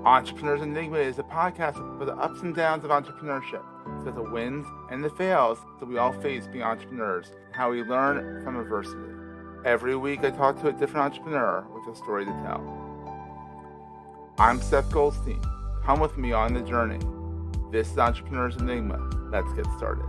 Entrepreneurs Enigma is a podcast for the ups and downs of entrepreneurship. So the wins and the fails that we all face being entrepreneurs, how we learn from adversity. Every week I talk to a different entrepreneur with a story to tell. I'm Seth Goldstein. Come with me on the journey. This is Entrepreneurs Enigma. Let's get started.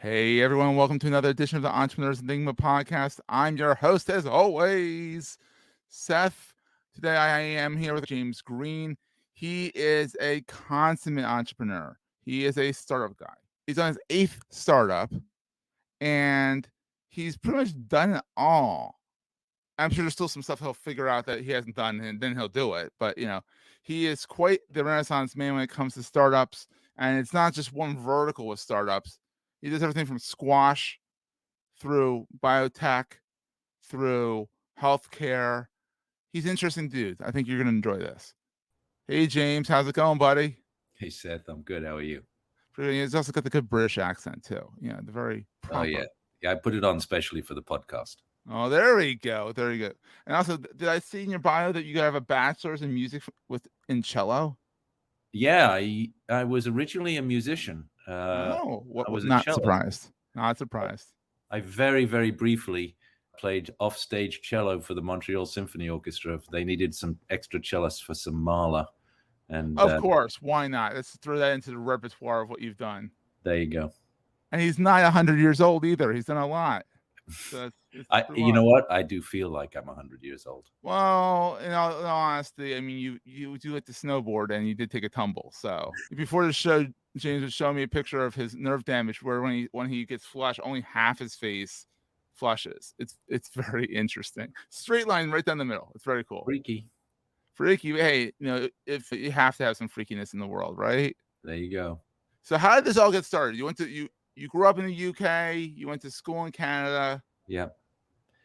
Hey everyone, welcome to another edition of the Entrepreneurs Enigma podcast. I'm your host as always, Seth. Today I am here with James Green. He is a consummate entrepreneur. He is a startup guy. He's on his 8th startup and he's pretty much done it all. I'm sure there's still some stuff he'll figure out that he hasn't done and then he'll do it. But, he is quite the Renaissance man when it comes to startups. And it's not just one vertical with startups. He does everything from squash through biotech, through healthcare. He's an interesting dude. I think you're going to enjoy this. Hey, James, how's it going, buddy? Hey, Seth, I'm good. How are you? He's also got the good British accent, too. The very proper. Oh, yeah. Yeah, I put it on specially for the podcast. Oh, there we go. There you go. And also, did I see in your bio that you have a bachelor's in music in cello? Yeah, I was originally a musician. I was not surprised. Not surprised. I very, very briefly played offstage cello for the Montreal Symphony Orchestra. They needed some extra cellists for some Mahler. And of course, why not? Let's throw that into the repertoire of what you've done. There you go. And he's not 100 years old either. He's done a lot. So you know what? I do feel like I'm 100 years old. Well, in all honesty, I mean, you do like to snowboard and you did take a tumble. So before the show, James was showing me a picture of his nerve damage where when he gets flushed, only half his face flushes. It's very interesting. Straight line right down the middle. It's very cool. Freaky. Hey, if you have to have some freakiness in the world, right? There you go. So how did this all get started? You grew up in the UK. You went to school in Canada. Yeah.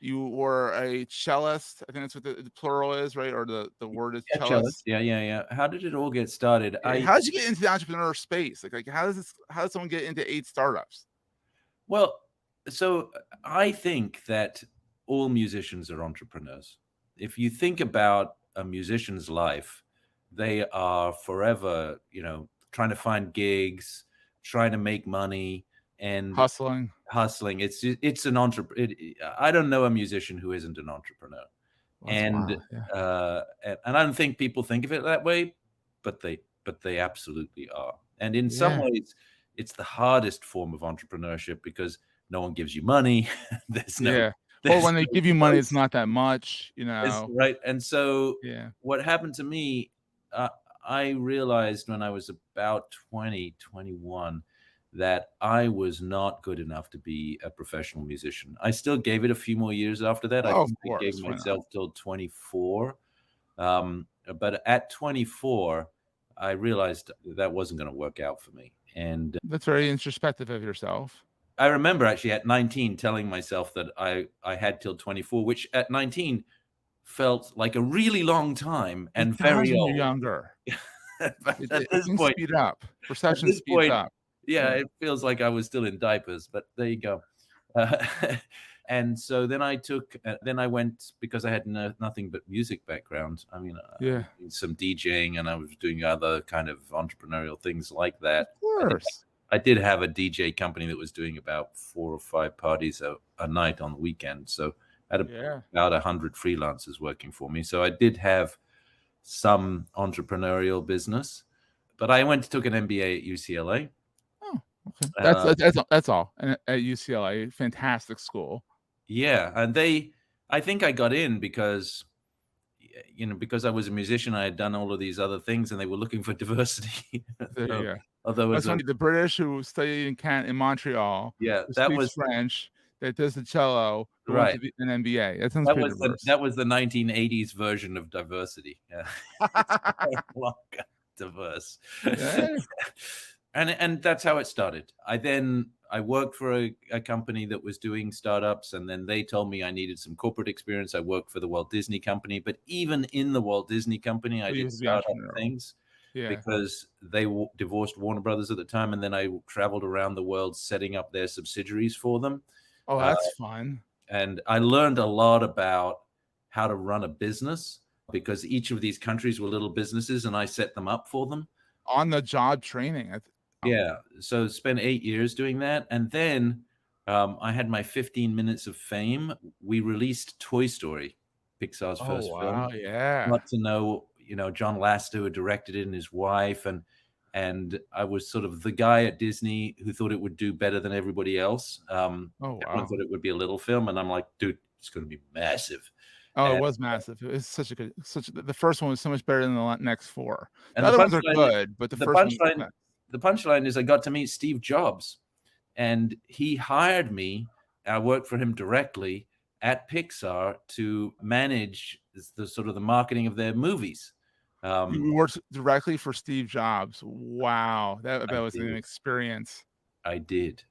You were a cellist. I think that's what the plural is, right? Or the word is cellist. Yeah. How did it all get started? How did you get into the entrepreneur space? Like how does someone get into 8 startups? Well, so I think that all musicians are entrepreneurs. If you think about a musician's life, they are forever, trying to find gigs, trying to make money, and hustling. It's an entrepreneur. I don't know a musician who isn't an entrepreneur. And I don't think people think of it that way, but they absolutely are. And in some ways, it's the hardest form of entrepreneurship because no one gives you money. Or when they give you money, it's not that much, right. And so what happened to me, I realized when I was about 21 that I was not good enough to be a professional musician. I still gave it a few more years after that. I gave myself till 24. But at 24, I realized that wasn't going to work out for me. And that's very introspective of yourself. I remember actually at 19 telling myself that I had till 24, which at 19 felt like a really long time and very old. You're younger. At this point, speed up. Perception speeds up. Yeah, it feels like I was still in diapers, but there you go. And so then I went, because I had nothing but music background. I mean, some DJing, and I was doing other kind of entrepreneurial things like that. Of course. I did have a DJ company that was doing about 4 or 5 parties a night on the weekend. So I had about 100 freelancers working for me. So I did have some entrepreneurial business, but I took an MBA at UCLA. Okay. That's all. And at UCLA, fantastic school. Yeah, and I think I got in because I was a musician. I had done all of these other things, and they were looking for diversity. Although the British who studied in Montreal, that was French, that does the cello, right? An MBA. That sounds that was the 1980s version of diversity. Yeah, diverse. Yeah. And that's how it started. I worked for a company that was doing startups, and then they told me I needed some corporate experience. I worked for the Walt Disney Company, but even in the Walt Disney Company, I did startup things. because they divorced Warner Brothers at the time, and then I traveled around the world setting up their subsidiaries for them. Oh, that's fun. And I learned a lot about how to run a business because each of these countries were little businesses, and I set them up for them. On the job training. Yeah. So spent 8 years doing that. And then I had my 15 minutes of fame. We released Toy Story, Pixar's first film. Yeah. Got to know, John Lasseter, who directed it, and his wife. And I was sort of the guy at Disney who thought it would do better than everybody else. Everyone thought it would be a little film. And I'm like, dude, it's going to be massive. Oh, it was massive. It was the first one was so much better than the next 4. And the other ones are good, but the first one. The punchline is I got to meet Steve Jobs, and he hired me. I worked for him directly at Pixar to manage the marketing of their movies. You worked directly for Steve Jobs. Wow, that was an experience. I did.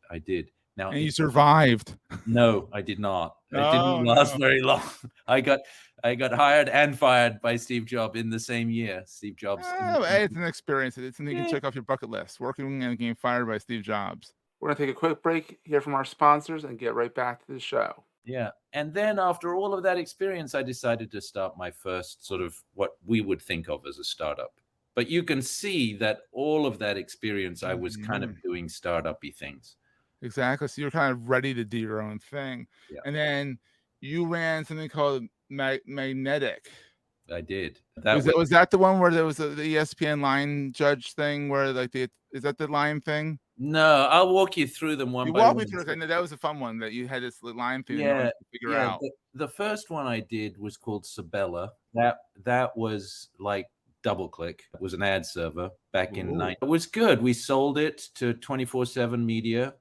Now, and you survived. No, I did not. It didn't last very long. I got hired and fired by Steve Jobs in the same year. Steve Jobs. It's an experience. It's something you can check off your bucket list. Working and getting fired by Steve Jobs. We're going to take a quick break, hear from our sponsors, and get right back to the show. Yeah. And then after all of that experience, I decided to start my first sort of what we would think of as a startup. But you can see that all of that experience, I was kind of doing startup-y things. Exactly. So you're kind of ready to do your own thing. Yeah. And then you ran something called Magnetic. I did. Was that the one where there was the ESPN line judge thing where is that the line thing? No, I'll walk you through them one by one. You walk me through it. No, that was a fun one that you had this line thing to figure out. The first one I did was called Sabella. That was like DoubleClick. It was an ad server back in It was good. We sold it to 24/7 Media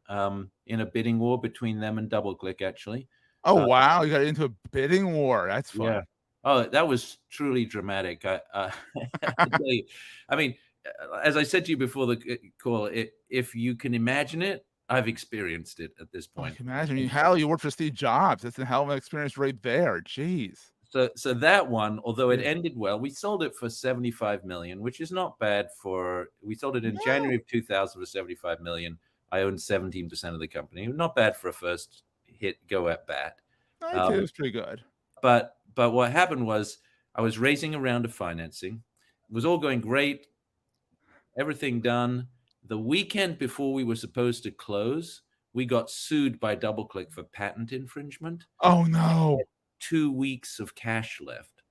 in a bidding war between them and DoubleClick, actually. Oh, wow. You got into a bidding war. That's fun. Yeah. Oh, that was truly dramatic. I have to tell you. I mean, as I said to you before the call, if you can imagine it, I've experienced it at this point. I can imagine. You worked for Steve Jobs. That's a hell of an experience right there. Jeez. So that one, although it ended well, we sold it for $75 million, which is not bad we sold it in January of 2000 for $75 million. I owned 17% of the company. Not bad for a first hit go at bat. It was pretty good. But what happened was I was raising a round of financing. It was all going great. Everything done. The weekend before we were supposed to close, we got sued by DoubleClick for patent infringement. Oh, no. 2 weeks of cash left.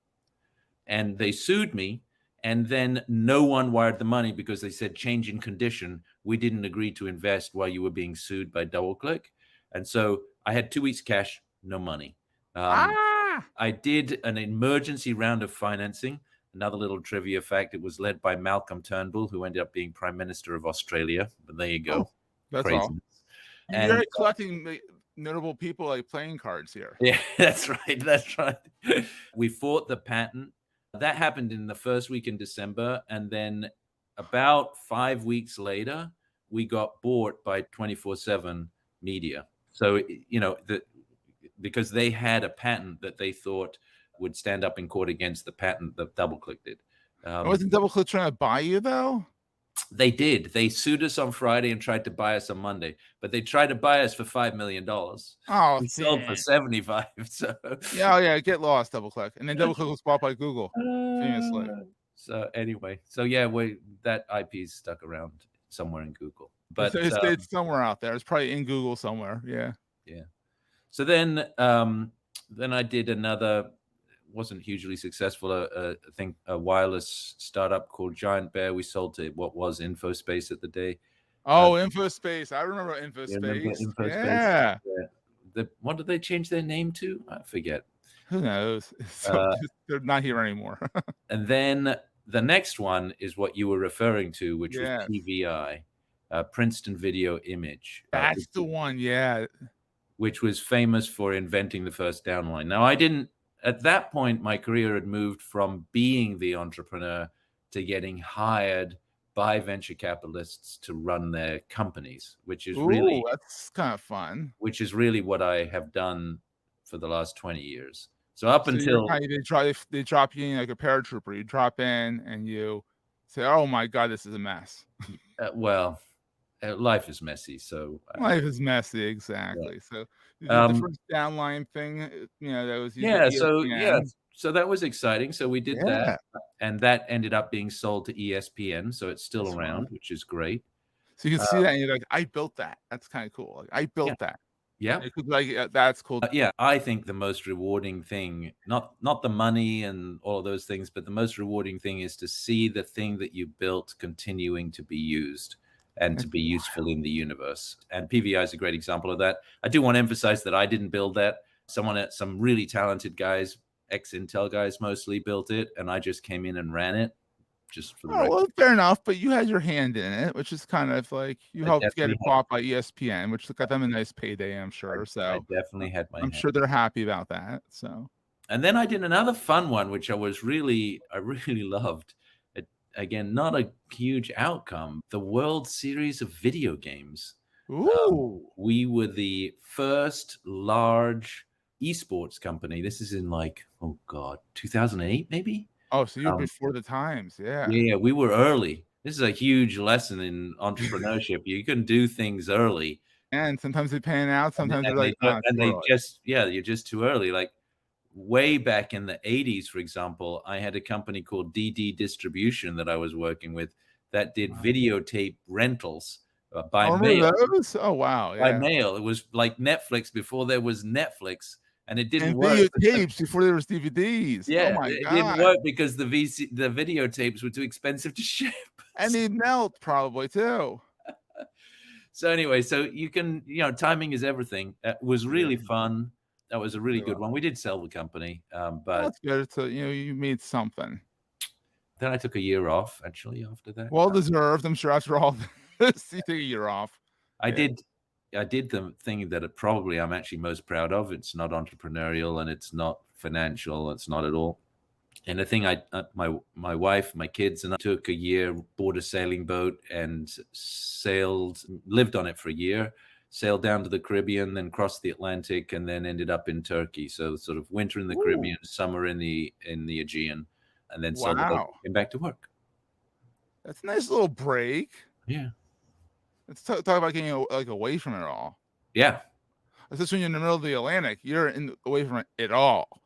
And they sued me, and then no one wired the money because they said, change in condition. We didn't agree to invest while you were being sued by DoubleClick. And so I had 2 weeks cash, no money. I did an emergency round of financing. Another little trivia fact, it was led by Malcolm Turnbull, who ended up being Prime Minister of Australia. But there you go. Oh, that's all. You're collecting notable people like playing cards here. Yeah, that's right. We fought the patent. That happened in the first week in December. And then about 5 weeks later, we got bought by 24/7 Media. So, because they had a patent that they thought would stand up in court against the patent that DoubleClick did. Wasn't DoubleClick trying to buy you, though? They did. They sued us on Friday and tried to buy us on Monday, but they tried to buy us for $5 million. Oh, we sold for 75. So get lost, DoubleClick, and then DoubleClick was bought by Google, famously. So anyway, that IP is stuck around somewhere in Google, but it's somewhere out there. It's probably in Google somewhere. Yeah. So then I did another. Wasn't hugely successful. I think a wireless startup called Giant Bear. We sold to what was InfoSpace at the day. Oh, InfoSpace! I remember InfoSpace. Yeah. What did they change their name to? I forget. Who knows? They're not here anymore. And then the next one is what you were referring to, which was PVI, Princeton Video Image. That's the one. Yeah. Which was famous for inventing the first downline. Now, I didn't. At that point, my career had moved from being the entrepreneur to getting hired by venture capitalists to run their companies, which is that's kind of fun. Which is really what I have done for the last 20 years. So until they drop you in like a paratrooper. You drop in and you say, "Oh my God, this is a mess." Well, life is messy, so Life is messy, yeah. exactly. So you did the first downline thing, that was used at Yeah, ESPN. so that was exciting. So we did that, Yeah, and that ended up being sold to ESPN, so it's still that's right. around, which is great. So you can Uh, see that and you're like, "I built that." That's kinda cool. Like, "I yeah, built that." yeah. It could like, that's cool. Yeah, I think the most rewarding thing, not the money and all of those things, but the most rewarding thing is to see the thing that you built continuing to be used and to It's be useful in the universe. And PVI is a great example of that. I do want to emphasize that I didn't build that. Some really talented guys, ex-Intel guys mostly, built it, and I just came in and ran it, just for the Oh, record. well, fair enough, but you had your hand in it, which is kind of like you I helped get definitely it bought by ESPN, which got them a nice payday, I'm sure. I So, definitely had my I'm hand. sure they're happy about that. So, And then I did another fun one, which I really loved. It, again, not a huge outcome. The World Series of video games. ooh. We were the first large esports company. This is in like, oh God, 2008 maybe. Oh, so you're Um, before the times, yeah. yeah, we were early. This is a huge lesson in entrepreneurship. You can do things early, And sometimes they pan out, sometimes they're like, "Ah, it's and too they early." just yeah, you're just too early. Like way back in the 80s, for example, I had a company called DD Distribution that I was working with that did Wow. videotape rentals by Oh, mail. remember those? Oh, wow, By yeah. mail, it was like Netflix before there was Netflix, and it didn't And work because videotapes before there was DVDs. Oh yeah, my it didn't god. work because the videotapes were too expensive to ship. And they melt probably too. So anyway, so you can, timing is everything. It was Yeah, really fun. That was a really really good well. one. We did sell the company, Well, but that's good. So, you made something. then I took a year off actually after that. Well deserved, I'm sure after all this, you take a year off. I Yeah. did I did the thing that probably I'm actually most proud of. It's not entrepreneurial and it's not financial. It's not at all. And the thing my wife, my kids, and I took a year, bought a sailing boat, and lived on it for a year, sailed down to the Caribbean, then crossed the Atlantic, and then ended up in Turkey. So sort of winter in the Ooh, Caribbean, summer in the Aegean, and then sold the boat, wow. came back to work. That's a nice little break. Yeah, Let's talk about getting, like, away from it all. yeah. Especially when you're in the middle of the Atlantic, you're away from it all.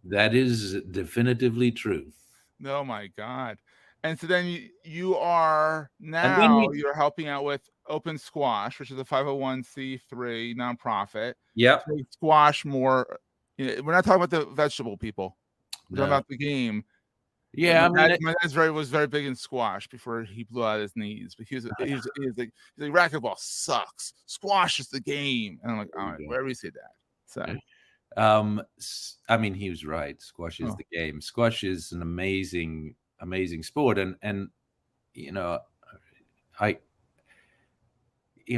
That is definitively true. Oh my god. And so then you are And then now we you're helping out with Open Squash, which is a 501(c)(3) nonprofit Yep. to make squash more. We're not talking about the vegetable people. We're talking No. about the game. Yeah, I mean, My dad's was very big in squash before he blew out his knees. But he's like racquetball sucks. Squash is the game. And I'm like, all right, there wherever you say that. So, you go. I mean, he was right. Squash is oh, the game. Squash is an amazing, amazing sport, and you know, I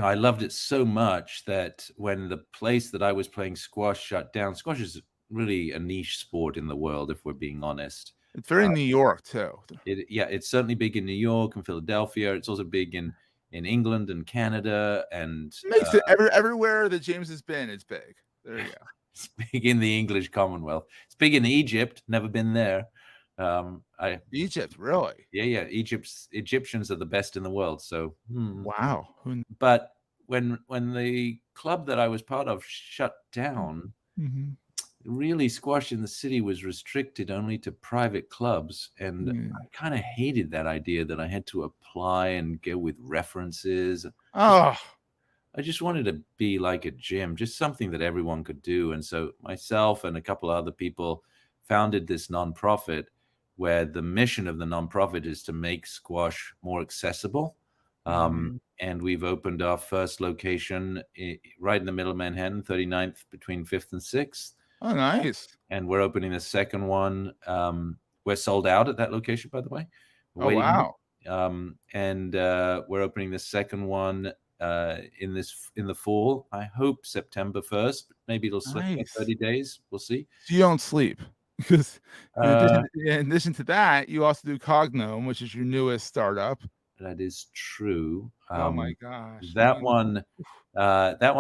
I loved it so much that when the place that I was playing squash shut down, squash is really a niche sport in the world, if we're being honest. it's very New York too. Yeah, it's certainly big in New York and Philadelphia. It's also big in England and Canada, and Makes it everywhere that James has been, it's big. There you go. it's big in the English Commonwealth. It's big in Egypt. Never been there. I Egypt, really? Yeah. Egyptians are the best in the world. So, Wow. but when the club that I was part of shut down, Mhm. really squash in the city was restricted only to private clubs, and Yeah. I kind of hated that idea that I had to apply and go with references. Just Oh, I just wanted to be like a gym, just something that everyone could do. And so myself and a couple of other people founded this nonprofit where the mission of the nonprofit is to make squash more accessible. mhm. And we've opened our first location right in the middle of Manhattan, 39th between 5th and 6th. Oh, nice. And we're opening the second one. We're sold out at that location, by the way. We're Oh, waiting. wow. And we're opening the second one in the fall. I hope September 1st, but maybe it'll slip by Nice. 30 days. We'll see. So you don't sleep because Uh, in addition to that, you also do Cognome, which is your newest startup. that is true. Oh my gosh. That one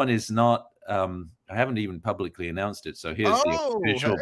is not I haven't even publicly announced it. So here's the Oh, official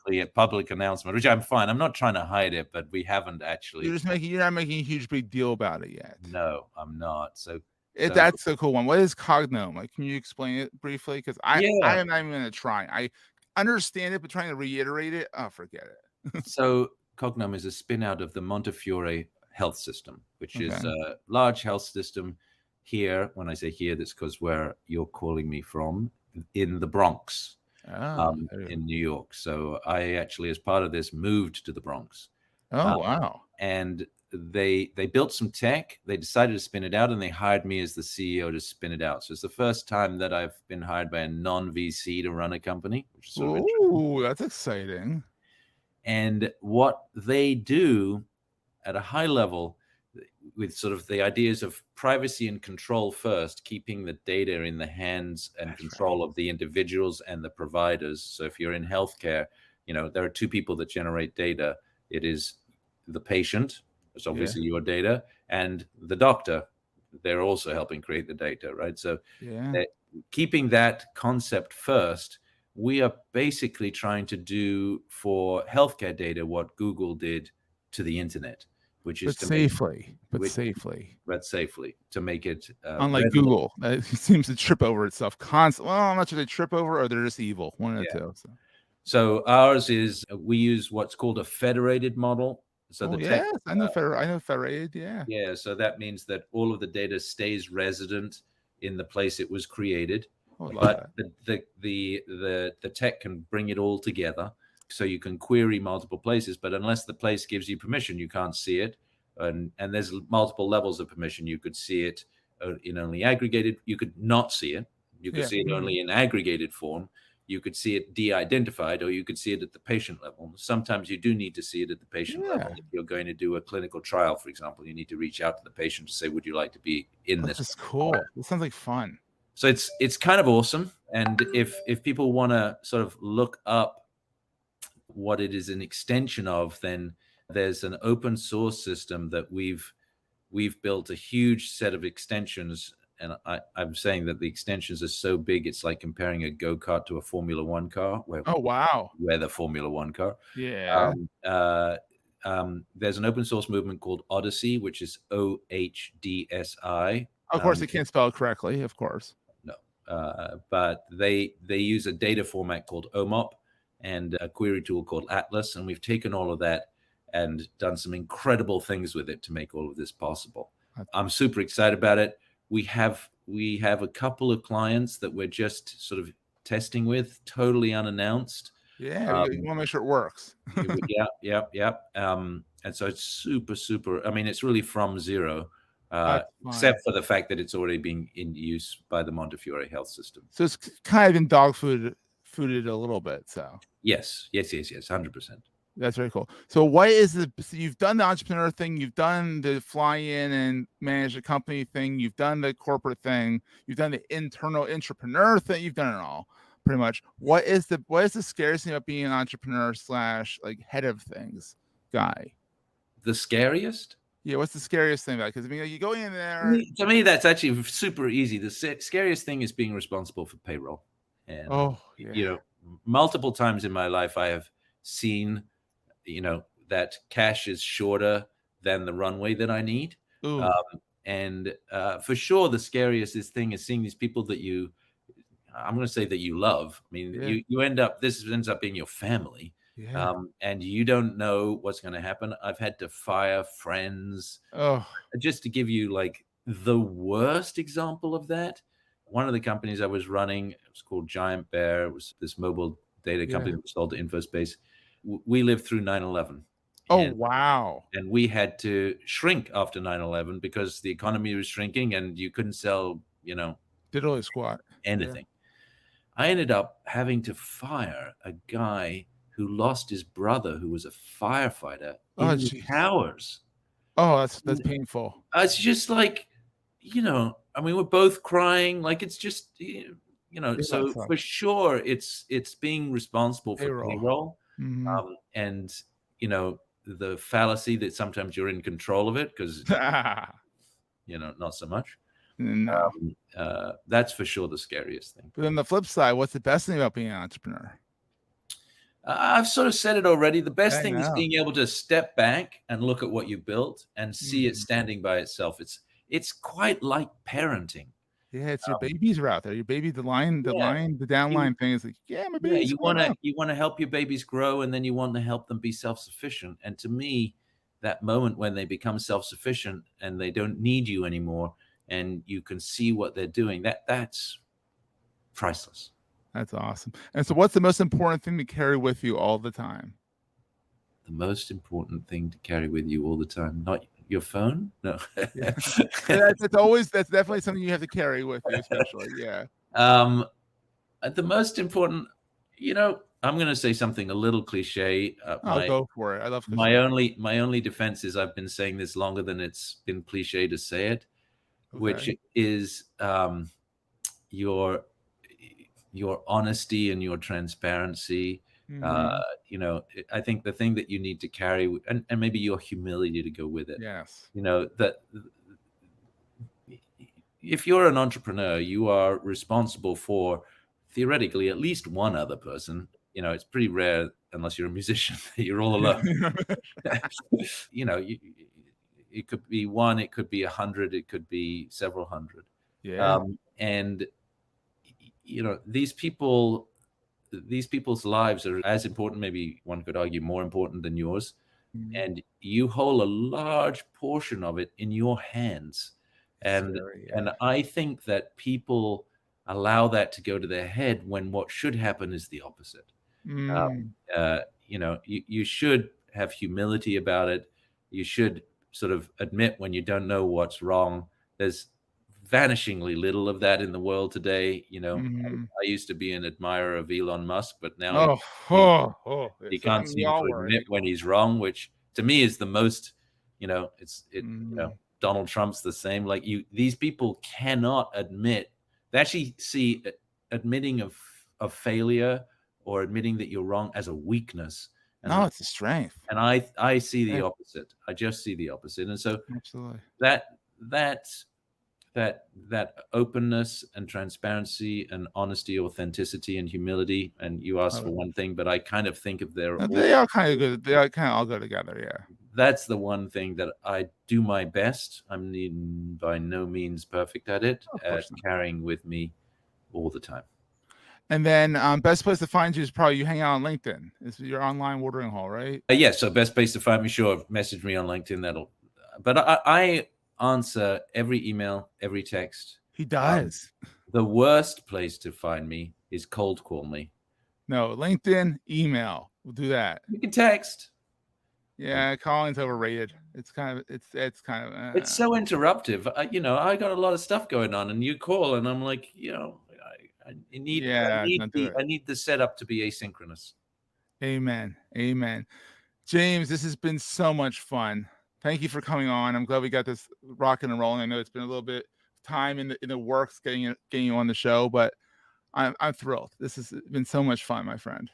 hey. public announcement, which I'm fine. I'm not trying to hide it, but we haven't actually. You're not making a huge big deal about it yet. No, I'm not. So That's the cool one. What is Cognome? Like, can you explain it briefly? Because I yeah. am not even gonna try. I understand it, but trying to reiterate it, oh, forget it. So Cognome is a spin out of the Montefiore health system, which is Okay. a large health system here. When I say here, that's because where you're calling me from, in the Bronx, Oh, in New York. So I actually, as part of this, moved to the Bronx. oh, wow. And they built some tech. They decided to spin it out, and they hired me as the CEO to spin it out. So it's the first time that I've been hired by a non-VC to run a company, which is sort of interesting. Ooh, that's exciting. And what they do at a high level, with sort of the ideas of privacy and control first, keeping the data in the hands and control of the individuals and the providers. So if you're in healthcare, there are two people that generate data. It is the patient, it's obviously your data, and the doctor. They're also helping create the data, right? So keeping that concept first, we are basically trying to do for healthcare data what Google did to the internet, which is safely to make it unlike Google, that seems to trip over itself constantly. Well, I'm not sure they trip over or they're just evil. One of the two. So ours is, we use what's called a federated model. So the tech, I know federated. yeah. So that means that all of the data stays resident in the place it was created, but the tech can bring it all together. So you can query multiple places, but unless the place gives you permission, you can't see it. And there's multiple levels of permission. You could see it in only aggregated. You could not see it. You could see it only in aggregated form. You could see it de-identified, or you could see it at the patient level. Sometimes you do need to see it at the patient level. If you're going to do a clinical trial, for example, you need to reach out to the patient to say, would you like to be in this? This is cool. This sounds like fun. So it's kind of awesome. And if people want to sort of look up what it is an extension of, then there's an open source system that we've built a huge set of extensions. And I'm saying that the extensions are so big, it's like comparing a go-kart to a Formula One car. We're the Formula One car. Yeah. There's an open source movement called Odyssey, which is OHDSI. Of course, they can't spell it correctly, of course. No. But they use a data format called OMOP and a query tool called Atlas. And we've taken all of that and done some incredible things with it to make all of this possible. I'm super excited about it. We have a couple of clients that we're just sort of testing with, totally unannounced. Yeah, you want to make sure it works. Yeah. And so it's super. I mean, it's really from zero, except for the fact that it's already being in use by the Montefiore health system. So it's kind of been dog fooded a little bit. So yes, 100%. That's very cool. So what is so you've done the entrepreneur thing, you've done the fly in and manage a company thing, you've done the corporate thing, you've done the internal entrepreneur thing, you've done it all pretty much. What is the scariest thing about being an entrepreneur / like head of things guy? The scariest? Yeah, what's the scariest thing about it? Because I mean, you go in there. To me, that's actually super easy. The scariest thing is being responsible for payroll. And multiple times in my life, I have seen that cash is shorter than the runway that I need. And for sure, the scariest thing is seeing these people that I'm going to say that you love. I mean, this ends up being your family. And you don't know what's going to happen. I've had to fire friends. Just to give you like the worst example of that, one of the companies I was running, it was called Giant Bear. It was this mobile data company that was sold to InfoSpace. We lived through 9/11. Wow. And we had to shrink after 9/11 because the economy was shrinking and you couldn't sell, diddly squat anything. I ended up having to fire a guy who lost his brother, who was a firefighter in the towers. That's painful. It's just like, I mean, we're both crying. Like, it's just, so for sure, it's being responsible for payroll. And, the fallacy that sometimes you're in control of it because, not so much. No. That's for sure the scariest thing. But on the flip side, what's the best thing about being an entrepreneur? I've sort of said it already. The best thing is being able to step back and look at what you built and see it standing by itself. It's quite like parenting. Yeah, it's your babies are out there. Your baby, the downline thing is like, yeah, my baby's you wanna help your babies grow, and then you want to help them be self-sufficient. And to me, that moment when they become self-sufficient and they don't need you anymore, and you can see what they're doing, that's priceless. That's awesome. And so what's the most important thing to carry with you all the time? The most important thing to carry with you all the time, not your phone? No. Yeah. That's definitely something you have to carry with you, especially. Yeah. The most important, I'm going to say something a little cliche. I'll go for it. I love cliche. My only defense is I've been saying this longer than it's been cliche to say it, which is your honesty and your transparency. I think the thing that you need to carry, and maybe your humility to go with it. Yes. That if you're an entrepreneur, you are responsible for theoretically at least one other person. It's pretty rare unless you're a musician that you're all alone. It could be one, it could be 100, it could be several hundred. Yeah. And these people's lives are as important, maybe one could argue more important than yours. Mm-hmm. And you hold a large portion of it in your hands. And I think that people allow that to go to their head when what should happen is the opposite. You should have humility about it. You should sort of admit when you don't know what's wrong. There's vanishingly little of that in the world today. I used to be an admirer of Elon Musk, but now he can't seem to admit when he's wrong, which to me is the most, Donald Trump's the same. Like these people cannot admit. They actually see admitting of failure or admitting that you're wrong as a weakness. No, it's a strength. And I see the opposite. I just see the opposite. And so absolutely that openness and transparency and honesty, authenticity and humility. And you asked for one thing, but I kind of think of they are kind of good. They kind of all go together. Yeah. That's the one thing that I do my best. I'm by no means perfect at it, at carrying with me all the time. And then best place to find you is probably you hang out on LinkedIn. It's your online watering hole, right? Yeah. So best place to find me, sure. Message me on LinkedIn. But I answer every email, every text. He does. The worst place to find me is cold call me. No, LinkedIn, email. We'll do that. You can text. Yeah, calling's overrated. It's so interruptive. I got a lot of stuff going on, and you call, and I'm like, I need the setup to be asynchronous. Amen. James, this has been so much fun. Thank you for coming on. I'm glad we got this rocking and rolling. I know it's been a little bit time in the works getting you on the show, but I'm thrilled. This has been so much fun, my friend.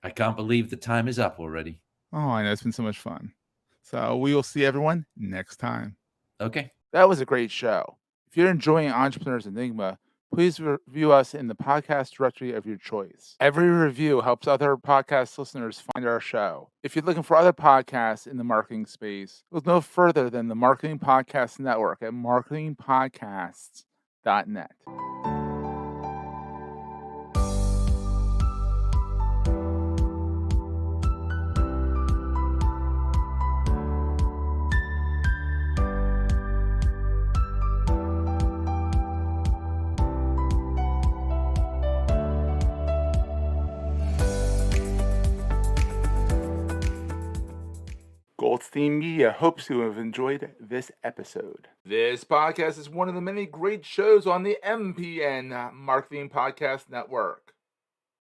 I can't believe the time is up already. Oh, I know. It's been so much fun. So we will see everyone next time. Okay. That was a great show. If you're enjoying Entrepreneurs Enigma, please review us in the podcast directory of your choice. Every review helps other podcast listeners find our show. If you're looking for other podcasts in the marketing space, look no further than the Marketing Podcast Network at marketingpodcasts.net. Goldstein Media hopes you have enjoyed this episode. This podcast is one of the many great shows on the MPN Marketing Podcast Network.